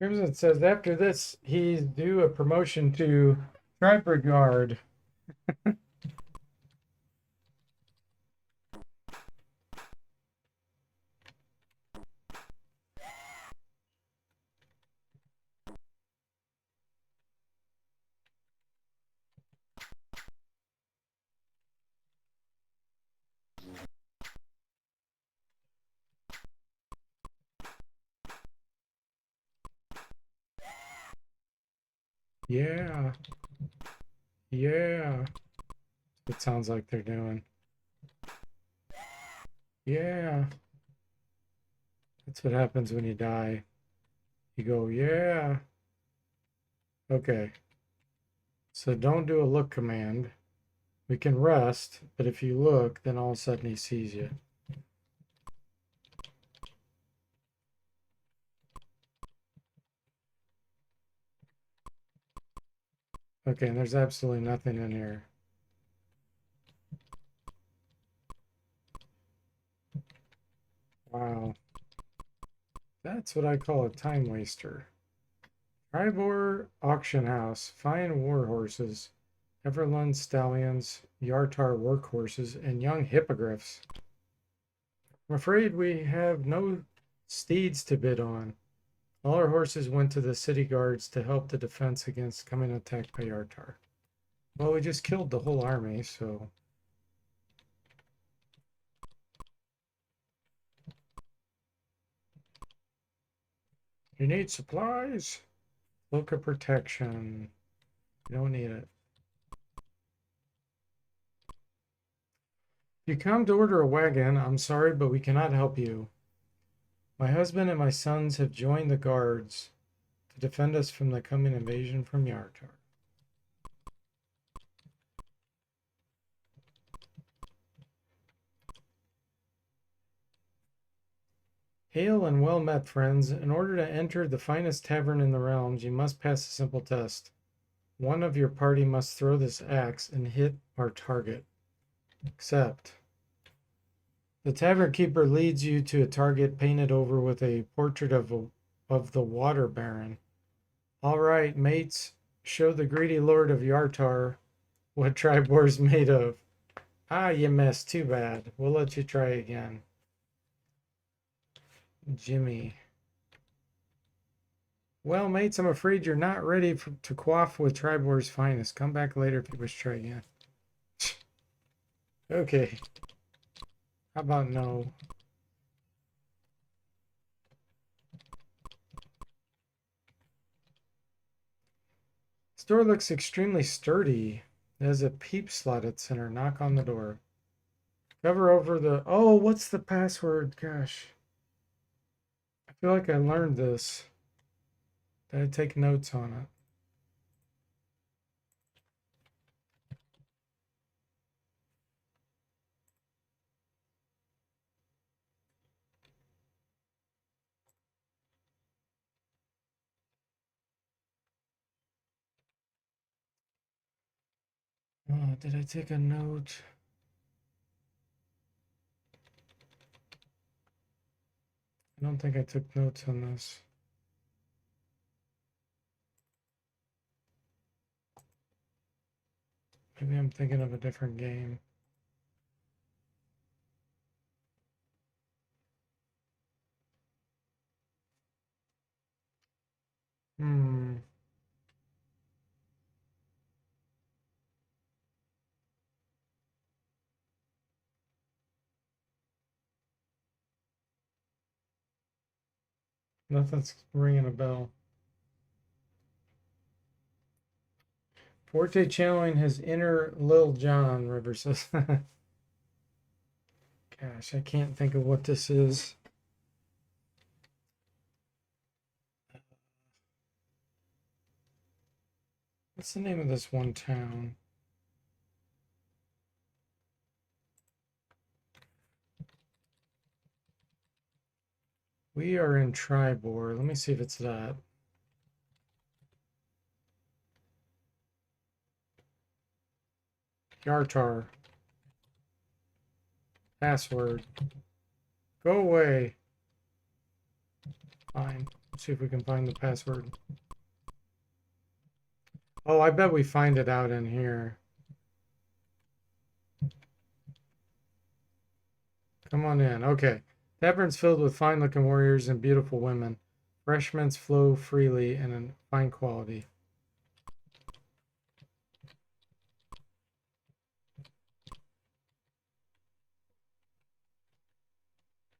Crimson says after this, he's due a promotion to Tripregard. Yeah. Yeah. It sounds like they're doing. Yeah. That's what happens when you die. You go, yeah. Okay. So don't do a look command. We can rest, but if you look, then all of a sudden he sees you. Okay, and there's absolutely nothing in here. Wow. That's what I call a time waster. Tribor Auction House. Fine war horses. Everlund stallions, Yartar workhorses, and young hippogriffs. I'm afraid we have no steeds to bid on. All our horses went to the city guards to help the defense against coming attacked by Yartar. Well, we just killed the whole army, so... You need supplies? Cloak of protection. You don't need it. If you come to order a wagon, I'm sorry, but we cannot help you. My husband and my sons have joined the guards to defend us from the coming invasion from Yartar. Hail and well met, friends. In order to enter the finest tavern in the realms, you must pass a simple test. One of your party must throw this axe and hit our target. Accept. The tavern keeper leads you to a target painted over with a portrait of the water baron. All right, mates, show the greedy lord of Yartar what Tribor's made of. Ah, you missed. Too bad. We'll let you try again. Jimmy. Well, mates, I'm afraid you're not ready to quaff with Tribor's finest. Come back later if you wish to try again. Okay. How about no? This door looks extremely sturdy. There's a peep slot at center. Knock on the door. Cover over the... Oh, what's the password? Gosh. I feel like I learned this. Did I take notes on it? Oh, did I take a note? I don't think I took notes on this. Maybe I'm thinking of a different game. Hmm. Nothing's ringing a bell. Forte channeling his inner Lil John, River says. Gosh, I can't think of what this is. What's the name of this one town? We are in Tribor. Let me see if it's that. Yartar. Password. Go away. Fine. Let's see if we can find the password. Oh, I bet we find it out in here. Come on in. Okay. Tavern's filled with fine-looking warriors and beautiful women. Refreshments flow freely and in fine quality.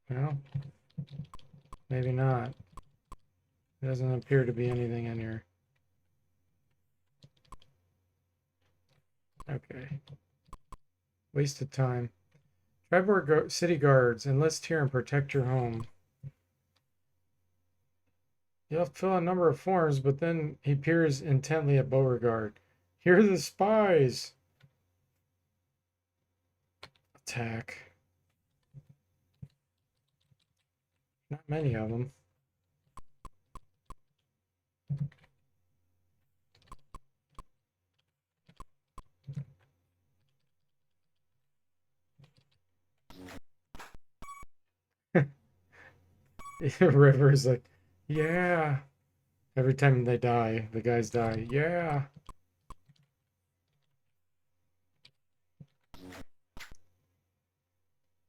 Well, maybe not. There doesn't appear to be anything in here. Okay. Wasted time. Tribor city guards, enlist here and protect your home. You'll have to fill out a number of forms, but then he peers intently at Beauregard. Here are the spies! Attack. Not many of them. River's like, yeah. Every time they die, the guys die. Yeah.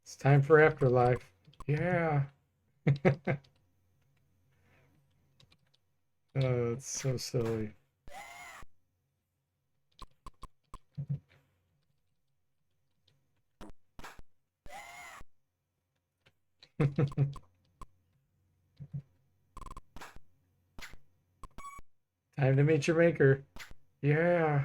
It's time for afterlife. Yeah. Oh, it's so silly. Time to meet your maker. Yeah.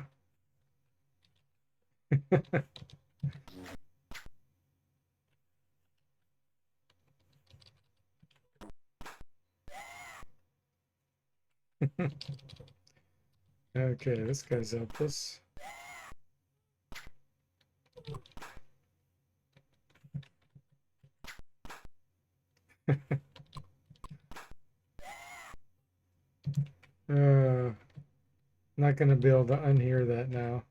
Okay, this guy's helpless. Not gonna be able to unhear that now.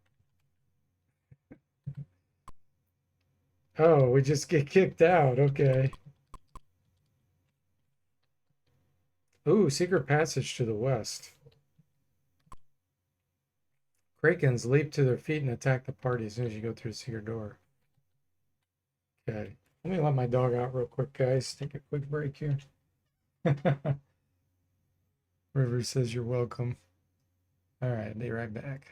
Oh, we just get kicked out. Okay. Ooh, secret passage to the west. Krakens leap to their feet and attack the party as soon as you go through the secret door. Okay. Let me let my dog out real quick, guys. Take a quick break here. River says you're welcome. All right, be right back.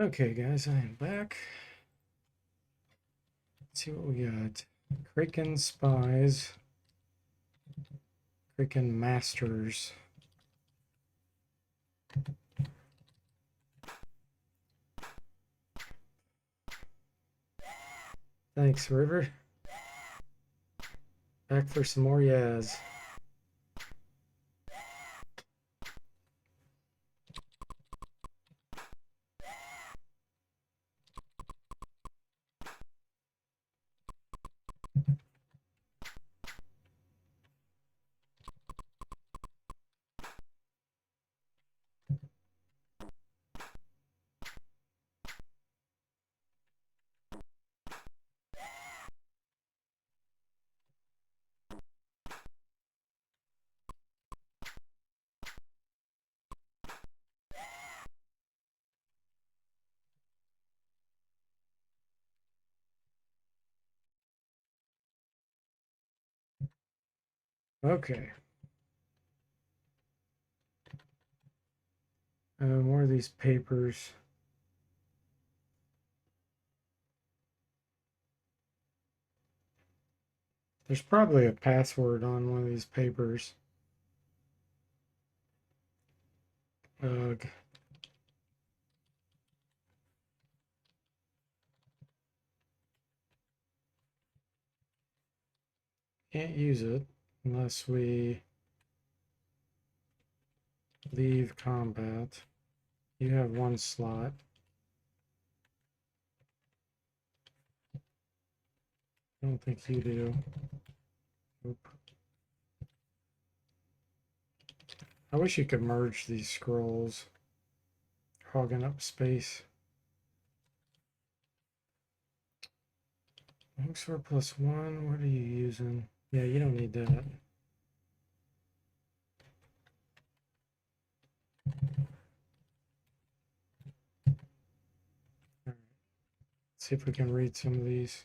Okay, guys, I am back. Let's see what we got. Kraken Spies. Kraken Masters. Thanks, River. Back for some more Yaz. Okay. More of these papers. There's probably a password on one of these papers. Ugh. Can't use it unless we leave combat. You have one slot. I don't think you do. Oop. I wish you could merge these scrolls. Hogging up space. Longsword +1. What are you using? Yeah, you don't need that. see if we can read some of these.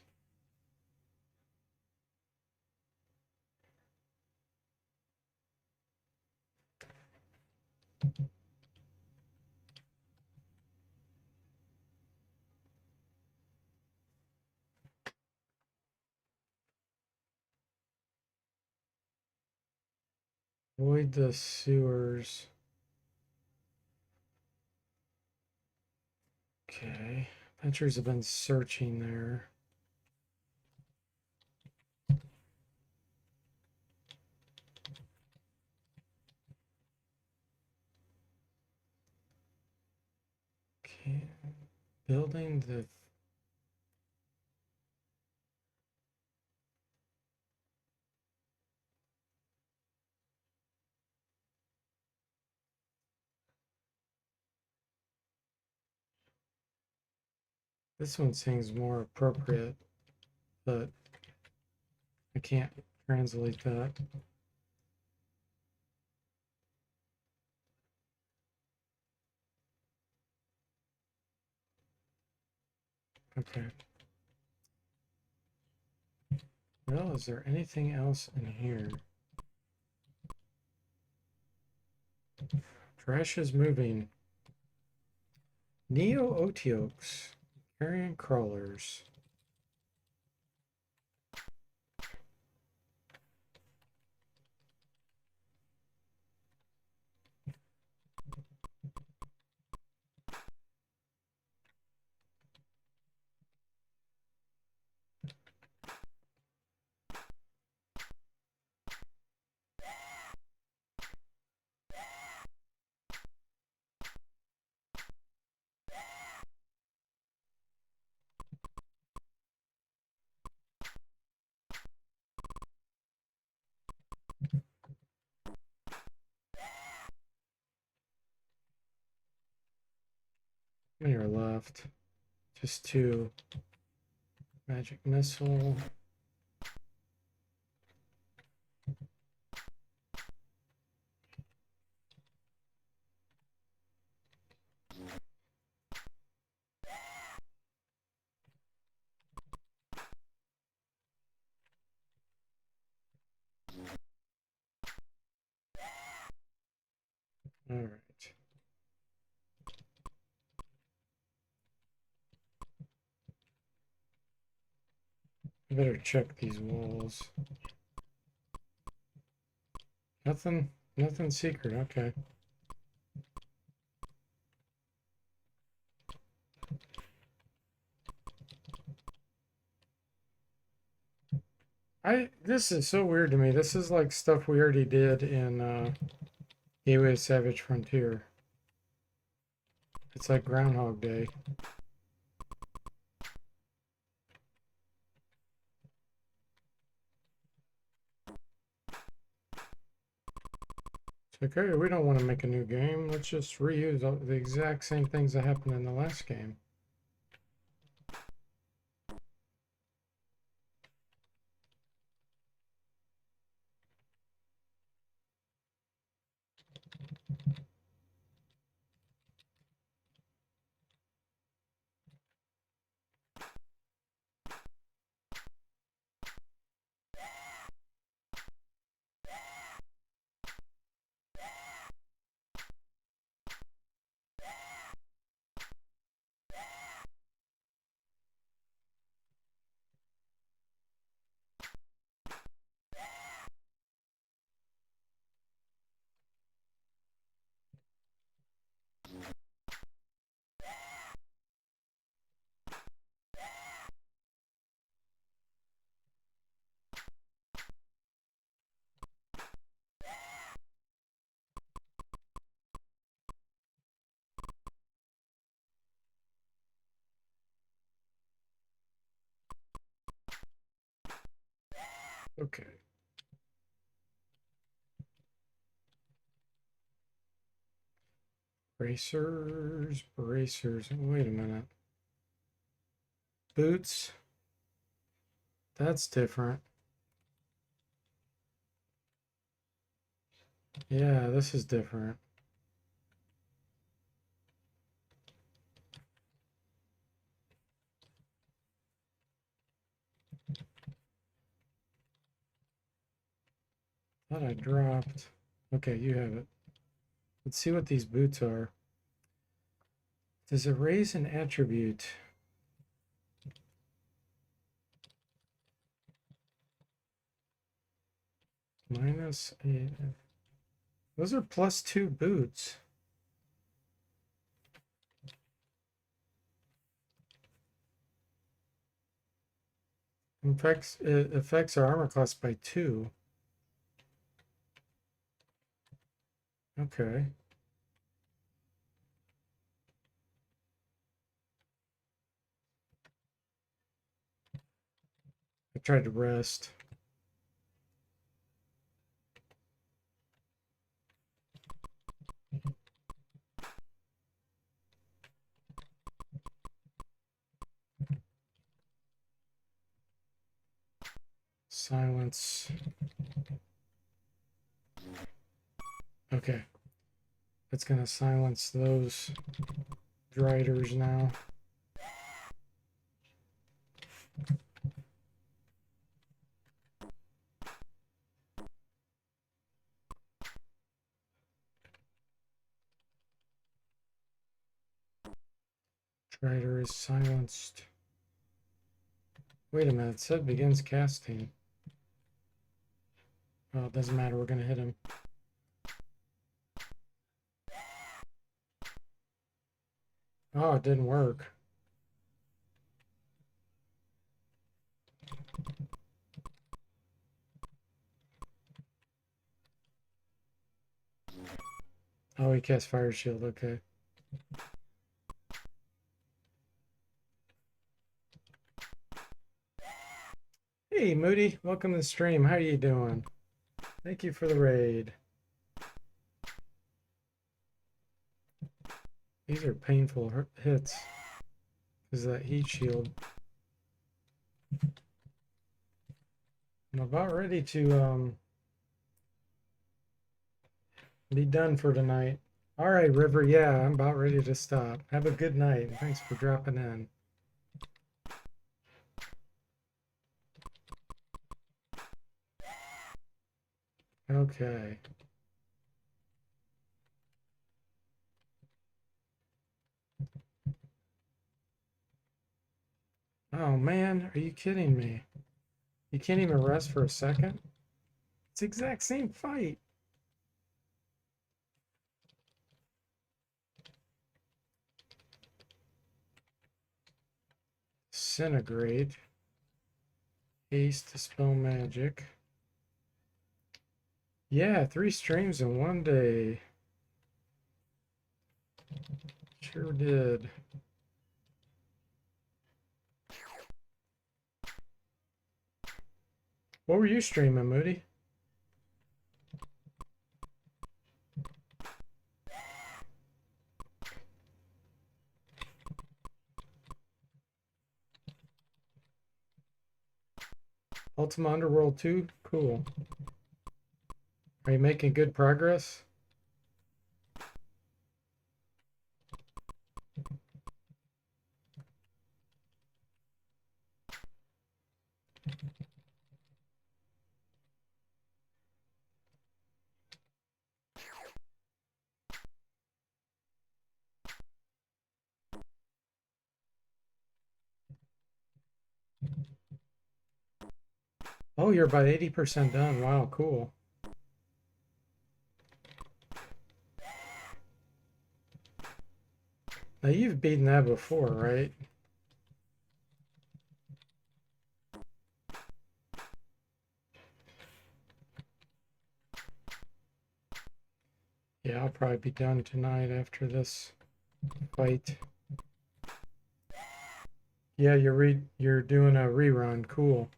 Avoid the sewers. Okay. Adventurers have been searching there. Okay. Building the this one seems more appropriate, but I can't translate that. Okay. Well, is there anything else in here? Trash is moving. Neo-Oteoks. Carrion crawlers. How many are left? Just two. Magic missile. All right. I better check these walls. Nothing secret. Okay. This is so weird to me. This is like stuff we already did in Gateway of Savage Frontier. It's like Groundhog Day. It's like, hey, we don't want to make a new game. Let's just reuse the exact same things that happened in the last game. Okay. Bracers. Wait a minute. Boots. That's different. Yeah, this is different. thought I dropped. Okay, you have it. Let's see what these boots are. Does it raise an attribute? -8. Those are +2 boots. It affects our armor class by 2. Okay. I tried to rest. Silence. Okay. It's going to silence those driders now. Drider is silenced. Wait a minute, it said begins casting. Oh, it doesn't matter, we're going to hit him. Oh, it didn't work. Oh, he cast Fire Shield, okay. Hey, Moody, welcome to the stream. How are you doing? Thank you for the raid. These are painful hits. Is that heat shield? I'm about ready to be done for tonight. All right, River. Yeah, I'm about ready to stop. Have a good night. Thanks for dropping in. Okay. Oh man, are you kidding me? You can't even rest for a second? It's the exact same fight. Disintegrate. Haste, Dispel Magic. Yeah, 3 streams in one day. Sure did. What were you streaming, Moody? Ultima Underworld 2? Cool. Are you making good progress? Oh, you're about 80% done. Wow, cool. Now you've beaten that before, right? Yeah, I'll probably be done tonight after this fight. Yeah, you're doing a rerun. Cool.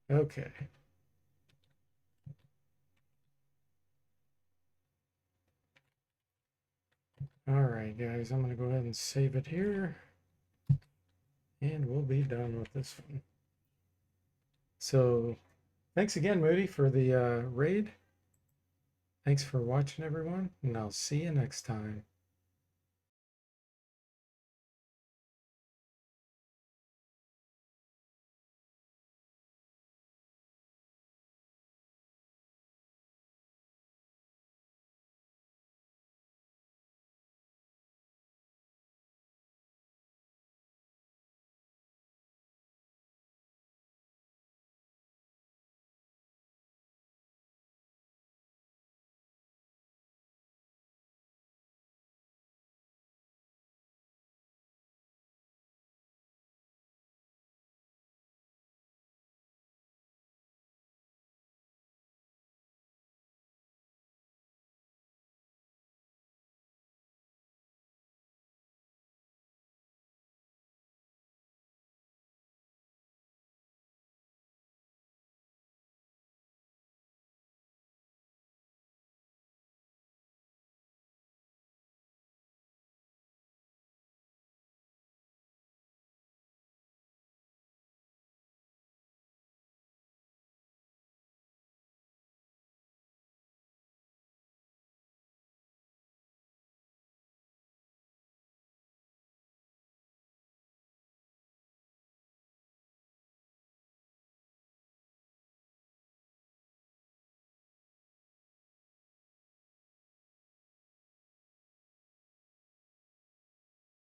Okay. All right, guys, I'm going to go ahead and save it here. And we'll be done with this one. So, thanks again, Moody, for the raid. Thanks for watching, everyone, and I'll see you next time.